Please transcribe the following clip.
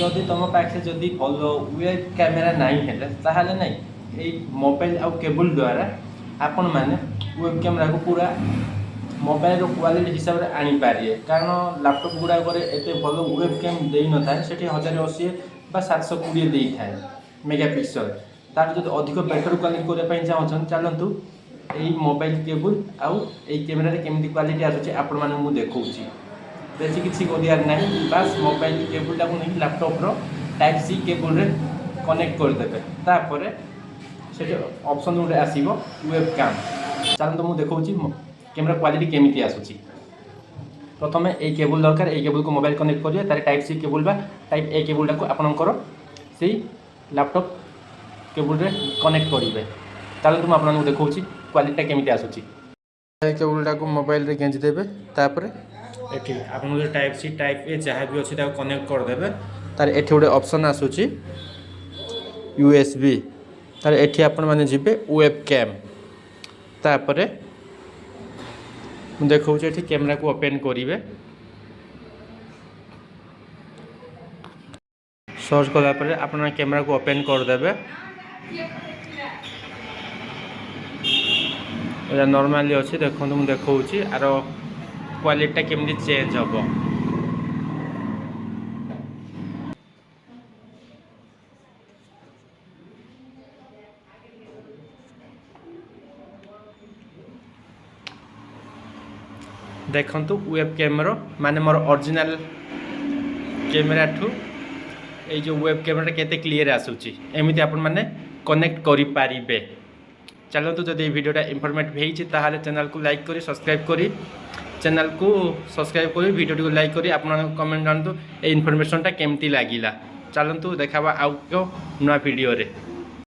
जदि तुम पाखे जदि भल वेब कैमेरा नहीं है ताहले नहीं ये मोबाइल आउ केबल द्वारा आपण मैंने वेब कैमेरा को पूरा मोबाइल क्वालिटी हिसाब से आनीपारे कारण लैपटॉप गुड़ाक एत भल वेब कैम दे न था से 1080 720 दे था मेगापिक्सल तार जो अधिक बेटर क्वालिटी करने चाहते चलतु यही मोबाइल केबल आउ कैमेरा केमी क्वालिटी आसूँ आपण मानक देखा बेसी किसी करार ना बास मोबाइल केबुलटा को नहीं लैपटॉप टाइप सी केबुल रे कनेक्ट करदे तापर से ऑप्शन गोटे आसो वेब कैम चलते मुझे देखा कैमेरा क्वालिटी केमी आसूँ प्रथम ये केबुल दरकार ये केबुल को मोबाइल कनेक्ट करेंगे तार टाइप सी केबुल बा टाइप ए केबुलटा को आपणकर से लैपटॉप केबुल रे कनेक्ट करेंगे चलते मुझे आपको देखा क्वालिटी केमी आसूँ केबुलटा को मोबाइल रे गेंजी देवे तापर एठी आपन जो टाइप सी टाइप ए जहाँ भी अच्छी कनेक्ट करदे तार एठी गोटे ऑप्शन आसूची यूएसबी तार एठी आपण माने जिबे वेब कैम तापरे देखो एठी कैमरा को ओपन करिवे सर्च कला परे आपण कैमरा को ओपन कर देबे एटा नॉर्मली अछि देखो मु देखौची आरो क्वालिटी केमती चेंज हम देखु वेब कैमेरा माने मोर ओरिजिनल कैमेरा ठू ये जो वेब कैमेरा केते क्लियर आसूची एमिति आपण माने कनेक्ट करि पारिबे चलतु जदि वीडियोटा इनफॉर्मेटिव होइछि ताहाले चैनल को लाइक करी सब्सक्राइब करी चैनल को सब्सक्राइब करी वीडियो को लाइक करी आपन कमेंट जानतु ए इनफॉरमेशनटा केमती लागिला चलतु देखाबा आउ को नया वीडियो रे।